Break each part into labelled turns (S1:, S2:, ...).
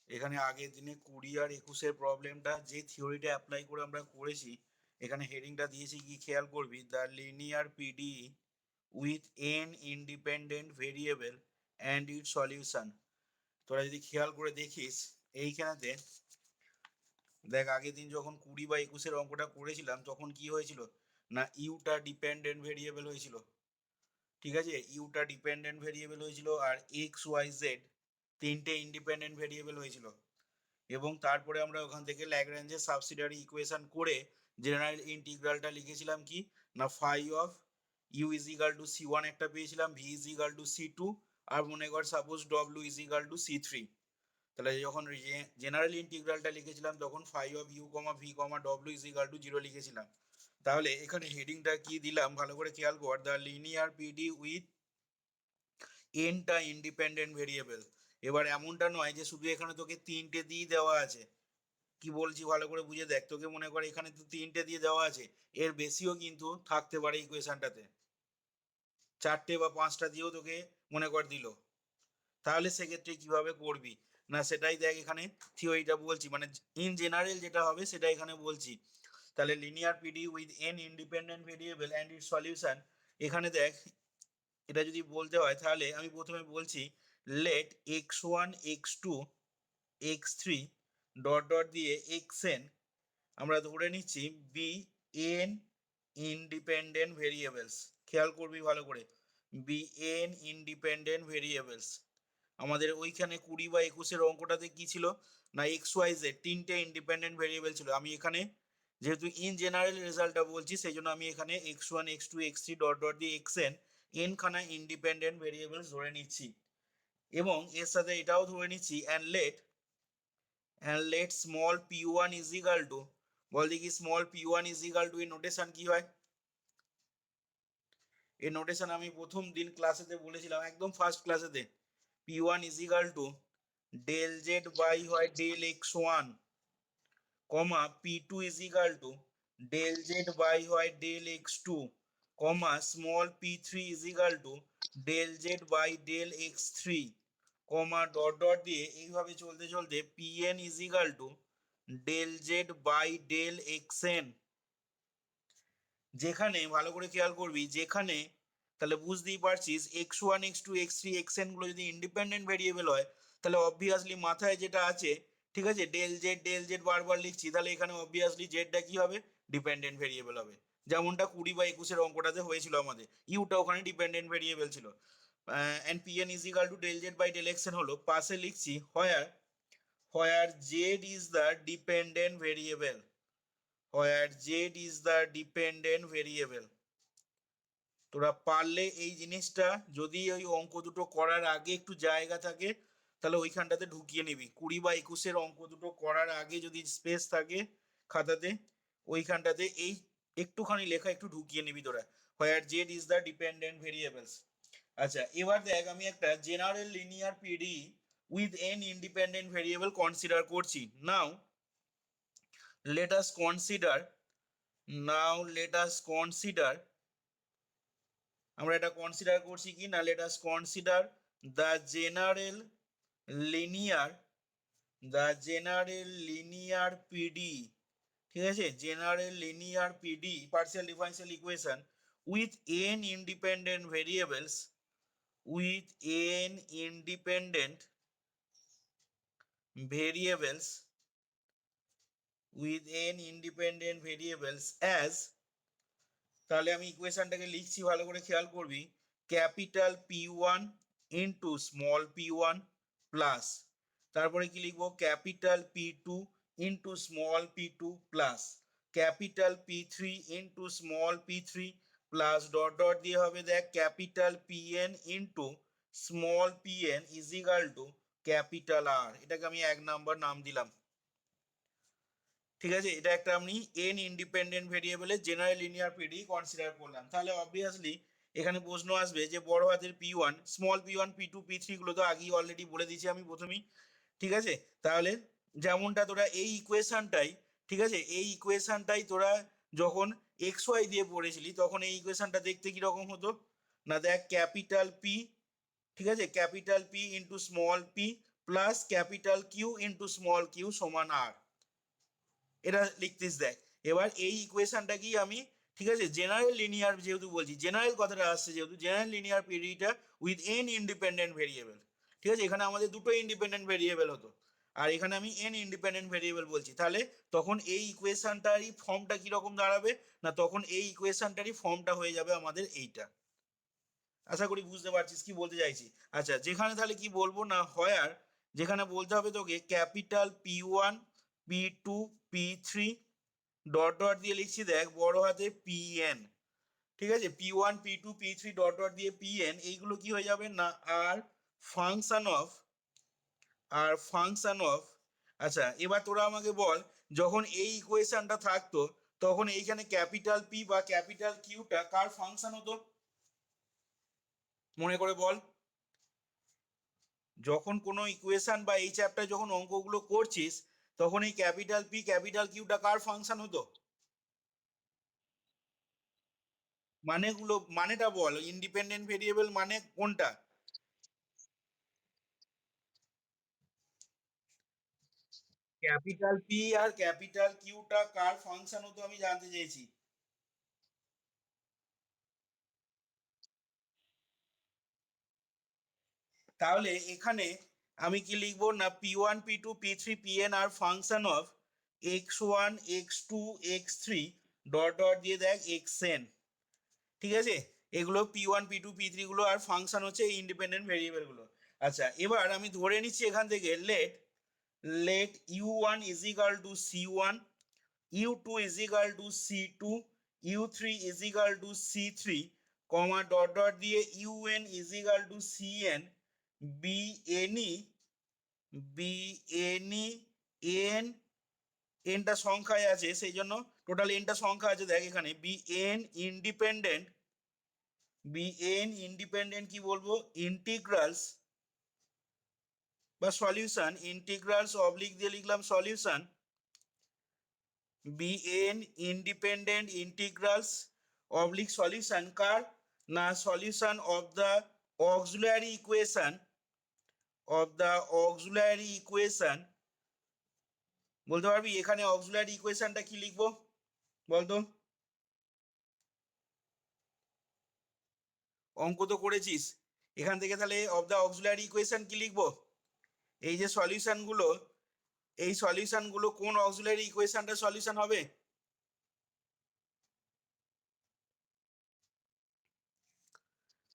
S1: এখানে আগের দিনে 20 আর 21-এর প্রবলেমটা যে থিওরিটা অ্যাপ্লাই করে আমরা করেছি, এখানে হেডিংটা দিয়েছি কি খেয়াল করবি, the linear PD with n independent variable and it solution. তোরা যদি খেয়াল করে দেখিস এইখানেতে দেখ, আগের দিন যখন 20 বা 21-এর অঙ্কটা করেছিলাম তখন কি হয়েছিল না, ইউটা ডিপেন্ডেন্ট ভেরিয়েবল হয়েছিল। ঠিক আছে, ইউটা ডিপেন্ডেন্ট ভেরিয়েবল হয়েছিল আর এক্স ওয়াই জেড তিনটে ইন্ডিপেন্ডেন্ট ভেরিয়েবল হয়েছিল। এবং তারপরে আমরা ওখান থেকে ল্যাগ্রাঞ্জের সাবসিডিয়ারি ইকুয়েশন করে জেনারেল ইন্টিগ্রালটা লিখেছিলাম কি না, phi of U is equal to C one একটা পেয়েছিলাম, V is equal to C two, আর মনে কর suppose W is equal to C three. তাহলে যখন জেনারেল ইন্টিগ্রালটা লিখেছিলাম তখন phi of you comma V comma W is equal to zero লিখেছিলাম। তাহলে এখানে হেডিংটা কি দিলাম ভালো করে খেয়াল কর, দ্য লিনিয়ার পিডি উইথ এনটা ইন্ডিপেন্ডেন্ট ভেরিয়েবল। এবার এমনটা নয় যে শুধু এখানে তোকে তিনটে দিয়ে দেওয়া আছে, কি বলছি ভালো করে বুঝে দেখ, তোকে মনে করে এখানে তো তিনটে দিয়ে দেওয়া আছে, এর বেশিও কিন্তু থাকতে পারে ইকুয়েশনটাতে, চারটে বা পাঁচটা দিয়েও তোকে মনে কর দিল। তাহলে সেক্ষেত্রে কিভাবে করবি না, সেটাই দেখ এখানে থিওরিটা বলছি, মানে ইন জেনারেল যেটা হবে সেটা এখানে বলছি। তাহলে linear PD with n independent variable and it solution, এখানে দেখ এটা যদি বলতে হয় তাহলে আমি প্রথমে বলছি let x one x two x three dot dot দিয়ে এক্স এন আমরা ধরে নিচ্ছি বি এন ইন্ডিপেন্ডেন্ট ভেরিয়েবলস। খেয়াল করবি ভালো করে, বি এন ইন্ডিপেন্ডেন্ট ভেরিয়েবলস। আমাদের ওইখানে 20 বা 21-এর অঙ্কটাতে কি ছিল না, এক্স ওয়াই জেড তিনটে ইন্ডিপেন্ডেন্ট ভেরিয়েবল ছিল। আমি এখানে যেহেতু ইন জেনারেল রেজাল্টটা বলছি সেই জন্য আমি এখানে X one x two x three dot dot দিয়ে এক্স এন খানা ইন্ডিপেন্ডেন্ট ভেরিয়েবলস ধরে নিচ্ছি, এবং এর সাথে এটাও ধরে নিচ্ছি and let small P one is equal to, বল দেখি small P one is equal to এর নোটেশন কি হয়। এর নোটেশন আমি প্রথম দিন ক্লাসেতে বলেছিলাম, একদম ফার্স্ট ক্লাসেতে, p one is equal to del z by হয় del x one, comma p two is equal to del z by হয় del x two, comma small p three is equal to del z by del x three, comma dot dot দিয়ে এইভাবে চলতে চলতে p n is equal to del z by del x n. যেখানে ভালো করে খেয়াল করবি, যেখানে তাহলে বুঝতেই পারছিস x one x two x three x n গুলো যদি ইন্ডিপেন্ডেন্ট ভেরিয়েবল হয় তাহলে অবভিয়াসলি মাথায় যেটা আছে, ঠিক আছে, ডেল জেড বারবার লিখছি, তাহলে এখানে অবভিয়াসলি জেডটা কি হবে, ডিপেন্ডেন্ট ভেরিয়েবল হবে। যেমনটা 20 বা 21-এর অঙ্কটাতে হয়েছিল আমাদের, ইউটা ওখানে ডিপেন্ডেন্ট ভেরিয়েবল ছিল। And p n is equal to del z by del x n হলো, পাশে লিখছি where z is the dependent variable, where z is the dependent variable. তোরা পারলে এই জিনিসটা যদি ওই অঙ্ক দুটো করার আগে একটু জায়গা থাকে তাহলে ওইখানটাতে ঢুকিয়ে নিবি, 20 বা 21-এর অঙ্ক দুটো করার আগে যদি স্পেস থাকে খাতাতে, ওইখানটাতে এই একটুখানি লেখা একটু ঢুকিয়ে নিবি তোরা, where z is the dependent variables. আচ্ছা, এবার দেখ আমি একটা general linear PD with n independent variable consider করছি। নাও লেট আস কনসিডার, আমরা এটা কনসিডার করছি কি না, let us consider the linear general PD, ঠিক আছে, general linear PD partial differential equation with n independent variables, with n independent variables with n independent variables as, তাহলে আমি ইকুয়েশনটাকে লিখছি ভালো করে খেয়াল করবি, capital P one into small P one plus, তারপরে কি লিখবো, capital P two into small p two plus capital P three into small p three plus dot dot দিয়ে হবে দেখ capital P n into small p n is equal to capital R. এটাকে আমি 1 number নাম দিলাম। ঠিক আছে, এটা একটা আমি এন ইন্ডিপেন্ডেন্ট ভেরিয়েবলের জেনারেল লিনিয়ার পিডি কনসিডার করলাম। তাহলে অবভিয়াসলি এখানে প্রশ্ন আসবে যে বড় হাতের p one, small P one, p two, p three গুলো তো আগেই অলরেডি বলে দিয়েছি আমি প্রথমেই। ঠিক আছে, তাহলে যেমনটা তোরা এই ইকুয়েশনটাই, ঠিক আছে, এই ইকুয়েশনটাই তোরা যখন এক্স ওয়াই দিয়ে পড়েছিলি তখন এই ইকুয়েশনটা দেখতে কিরকম হতো না, দেখ ক্যাপিটাল পি, ঠিক আছে, capital P into small p plus capital Q into small q সমান আর, এটা লিখতিস দেখ। এবার এই ইকুয়েশনটাকেই আমি, ঠিক আছে, জেনারেল লিনিয়ার যেহেতু বলছি, জেনারেল কথাটা আসছে যেহেতু, জেনারেল লিনিয়ার পিডিটা উইথ এন ইন্ডিপেন্ডেন্ট ভেরিয়েবল, ঠিক আছে, এখানে আমাদের দুটো ইন্ডিপেন্ডেন্ট ভেরিয়েবল হতো, আর এখানে আমি এন ইন্ডিপেন্ডেন্ট ভেরিয়েবল বলছি, তাহলে তখন এই ইকুয়েশনটারই ফর্মটা কিরকম দাঁড়াবে, না তখন এই ইকুয়েশনটারই ফর্মটা হয়ে যাবে আমাদের এইটা। আশা করি বুঝতে পারছিস কি বলতে চাইছি। আচ্ছা, যেখানে তাহলে কি বলবো না হয়ার, যেখানে বলতে হবে তোকে capital P1 P2 P3 dot dot দিয়ে লিখছি দেখ বড় হাতে PN, ঠিক আছে, P1 P2 P3 dot dot দিয়ে PN, এইগুলো কি হয়ে যাবে না আর ফাংশন অফ, আচ্ছা এবার তোরা আমাকে বল, যখন এই ইকুয়েশনটা থাকতো তখন এইখানে ক্যাপিটাল P বা ক্যাপিটাল কিউটা কার ফাংশন হতো, মনে করে বল। যখন কোনো ইকুয়েশন বা এই চ্যাপ্টার যখন অঙ্কগুলো করছিস তখন এই ক্যাপিটাল P ক্যাপিটাল কিউটা কার ফাংশন হতো, মানেগুলো, মানেটা বল, ইন্ডিপেন্ডেন্ট ভেরিয়েবল মানে কোনটা, ক্যাপিটাল পি আর ক্যাপিটাল কিউটা কার ফাংশন হতো আমি জানতে চেয়েছি। তাহলে এখানে আমি কি লিখবো না P1 P2 P3 PN আর function of x1 x2 x3 dot dot দিয়ে দেখ xn, ঠিক আছে, এগুলো P1 P2 P3 গুলো আর ফাংশন হচ্ছে এই ইন্ডিপেন্ডেন্ট ভেরিয়েবল গুলো। আচ্ছা এবার আমি ধরে নিচ্ছি এখান থেকে let let u1 is equal to c1, u2 is equal to c2, u3 is equal to c3, comma dot dot দিয়ে un is equal to cn, bne bne n, এনটা সংখ্যায় আছে সেই জন্য টোটাল এনটা সংখ্যা আছে দেখ এখানে, bn ইন্ডিপেন্ডেন্ট কি বলবো, ইন্টিগ্রালস বা সলিউশন, ইন্টিগ্রালস অবলিক দিয়ে লিখলাম solution, bn independent integrals oblique solution কার, না solution of the auxiliary equation, বলতে পারবি এখানে অক্সিলারি ইকুয়েশনটা কি লিখবো বলতো, অঙ্ক তো করেছিস, এখান থেকে তাহলে অফ দ্য অক্সিলারি ইকুয়েশন কি লিখবো, এই যে সলিউশনগুলো, এই সলিউশনগুলো কোন অক্সিলারি ইকুয়েশনটা সলিউশন হবে,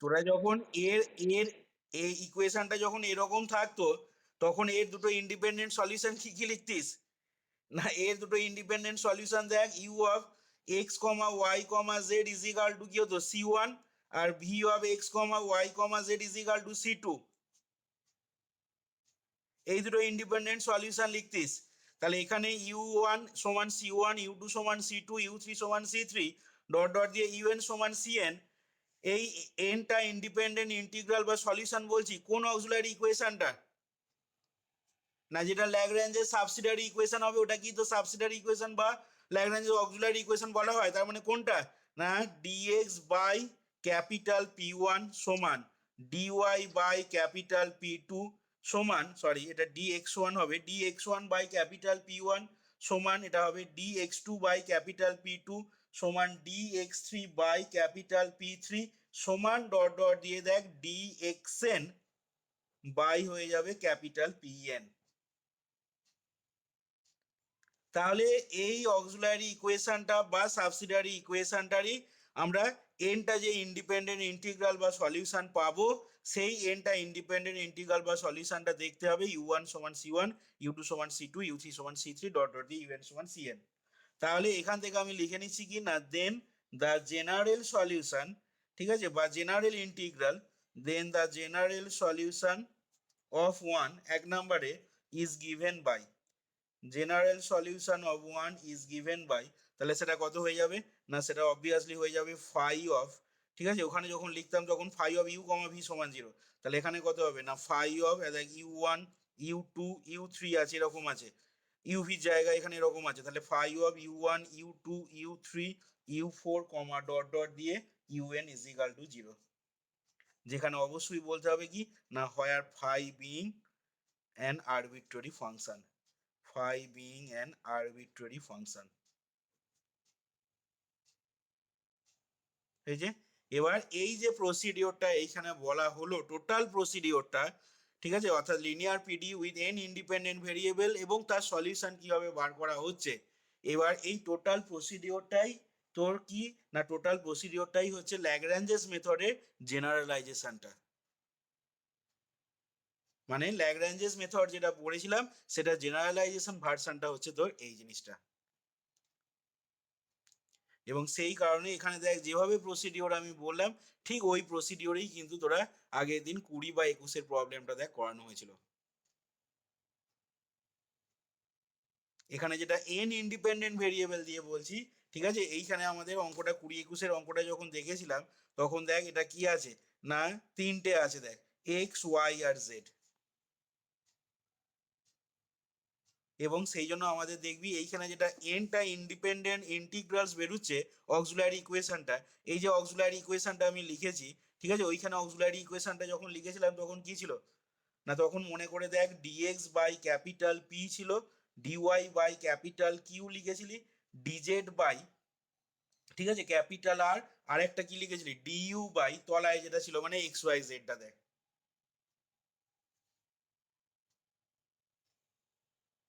S1: তোরা যখন এর এর এই ইকুয়েশনটা যখন এরকম থাকতো তখন এর দুটো ইন্ডিপেন্ডেন্ট সলিউশন কি কি লিখতিস, না এর দুটো ইন্ডিপেন্ডেন্ট সলিউশন দেখ, u of x comma y comma z is equal to কি হতো c1, আর v of x comma y comma z is equal to c2, এই দুটো ইন্ডিপেন্ডেন্ট সলিউশন লিখতিস। তাহলে এখানে u1 সমান c1, u2 সমান c2, u3 সমান c3 ডট ডট দিয়ে un সমান cn, এই এনটা ইন্ডিপেন্ডেন্ট ইন্টিগ্রাল বা সলিউশন বলছি কোন অক্সিলারি ইকুয়েশনটা, না যেটা ল্যাগ্রাঞ্জের সাবসিডিয়ারি ইকুয়েশন হবে ওটা কি তো সাবসিডিয়ারি ইকুয়েশন বা ল্যাগ্রাঞ্জের অক্সিলারি ইকুয়েশন বলা হয়, তার মানে কোনটা, না dx বাই ক্যাপিটাল P1 সমান dy বাই ক্যাপিটাল P2 সমান, সরি এটা dx1 হবে, dx1 বাই ক্যাপিটাল P1 সমান এটা হবে dx2 বাই ক্যাপিটাল P2 সমান dx3 বাই ক্যাপিটাল P3 সমান ডট ডট দিয়ে দেখ dxn বাই হয়ে যাবে ক্যাপিটাল Pn। তাহলে এই অক্সিলারি ইকুয়েশনটা বা সাবসিডিয়ারি ইকুয়েশনটারই আমরা এনটা যে ইন্ডিপেন্ডেন্ট ইন্টিগ্রাল বা সলিউশন পাবো, সেই এনটা ইন্ডিপেন্ডেন্ট ইন্টিগ্রাল বা সলিউশনটা দেখতে হবে u1 সমান c1, u2 সমান c2, u3 সমান c3 ডট ডট দিয়ে un সমান cn। তাহলে এখান থেকে আমি লিখে নিচ্ছি কি না দেন দ্য জেনারেল সলিউশন, ঠিক আছে, বা general integral, then the general solution of one এক নম্বরে is given by, general solution of one is given by, তাহলে সেটা কত হয়ে যাবে, না সেটা অবভিয়াসলি হয়ে যাবে ফাই অফ, ঠিক আছে, ওখানে যখন লিখতাম তখন phi of you comma v সমান 0, তাহলে এখানে কত হবে না phi of u1 u2 u3 আছে এরকম আছে, ইউভির জায়গায় এখানে এরকম আছে, তাহলে phi of u1 u2 u3 u4 comma dot dot দিয়ে un ইজ ইকাল টু 0, যেখানে অবশ্যই বলতে হবে কি না where phi being an arbitrary function, phi being an arbitrary function। এই যে এবার এই যে প্রসিডিওরটা এইখানে বলা হলো, টোটাল প্রসিডিওরটা, ঠিক আছে, অর্থাৎ linear PD with n independent variable এবং তার সলিউশন কিভাবে বার করা হচ্ছে। এবার এই টোটাল প্রসিডিওরটাই তোর কি না, টোটাল প্রসিডিওরটাই হচ্ছে ল্যাগ্রাঞ্জেস মেথডের জেনারেলাইজেশনটা। মানে ল্যাগ্রাঞ্জেস মেথড যেটা পড়েছিলাম সেটা জেনারেলাইজেশন ভার্সনটা হচ্ছে তোর এই জিনিসটা। এবং সেই কারণে এখানে দেখ যেভাবে প্রসিডিওর আমি বললাম ঠিক ওই প্রসিডিওরেই কিন্তু তোরা আগের দিন 20 বা 21-এর প্রবলেমটা দেখ করানো হয়েছিল। এখানে যেটা এন ইন্ডিপেন্ডেন্ট ভেরিয়েবল দিয়ে বলছি, ঠিক আছে, এইখানে আমাদের অঙ্কটা 20-21-এর অঙ্কটা যখন দেখেছিলাম তখন দেখ এটা কি আছে না, তিনটে আছে দেখ, এক্স ওয়াই আর জেড। এবং সেই জন্য আমাদের দেখবি এইখানে যেটা এনটা ইন্ডিপেন্ডেন্ট ইন্টিগ্রালস বেরোচ্ছে অক্সিলারি ইকুয়েশনটা, এই যে অক্সিলারি ইকুয়েশনটা আমি লিখেছি, ঠিক আছে, ওইখানে অক্সিলারি ইকুয়েশনটা যখন লিখেছিলাম তখন কি ছিল না, তখন মনে করে দেখ ডিএক্স বাই ক্যাপিটাল পি ছিল, ডিওয়াই বাই ক্যাপিটাল কিউ লিখেছিলি, ডিজেড বাই, ঠিক আছে, ক্যাপিটাল আর আরেকটা কি লিখেছিলি ডিইউ বাই তলায় যেটা ছিল মানে এক্স ওয়াই জেডটা দেখ।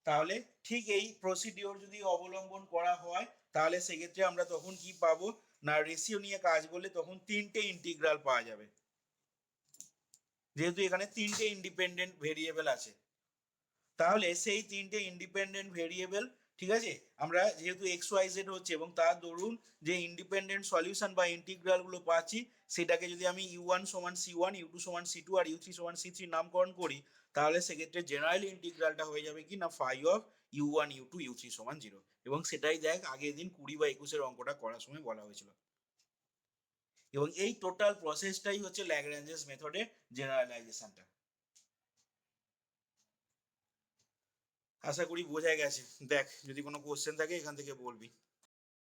S1: তাহলে ঠিক এই প্রসিডিওর যদি অবলম্বন করা হয় তাহলে সেক্ষেত্রে আমরা তখন কি পাবো না, রেশিও নিয়ে কাজ করলে তখন তিনটে ইন্টিগ্রাল পাওয়া যাবে, যেহেতু এখানে তিনটে ইন্ডিপেন্ডেন্ট ভেরিয়েবল আছে। তাহলে সেই তিনটে ইন্ডিপেন্ডেন্ট ভেরিয়েবল, ঠিক আছে, আমরা যেহেতু এক্স ওয়াই জেড হচ্ছে এবং তার দরুন যে ইন্ডিপেন্ডেন্ট সলিউশন বা ইন্টিগ্রাল গুলো পাচ্ছি সেটাকে যদি আমি ইউ ওয়ান সমান সি ওয়ান, ইউ টু সমান সি টু আর ইউ থ্রি সমান সি থ্রি নামকরণ করি, তাহলে সেক্ষেত্রে জেনারেল ইন্টিগ্রালটা হয়ে যাবে কি না phi of u one u two u three সমান 0। এবং সেটাই দেখ আগের দিন 20 বা 21-এর অঙ্কটা করার সময় বলা হয়েছিল। এবং এই টোটাল প্রসেসটাই হচ্ছে ল্যাগ্রাঞ্জেস মেথডের জেনারেলাইজেশনটা। আশা করি বোঝা গেছে। দেখ যদি কোনো কোশ্চেন থাকে এখান থেকে বলবি।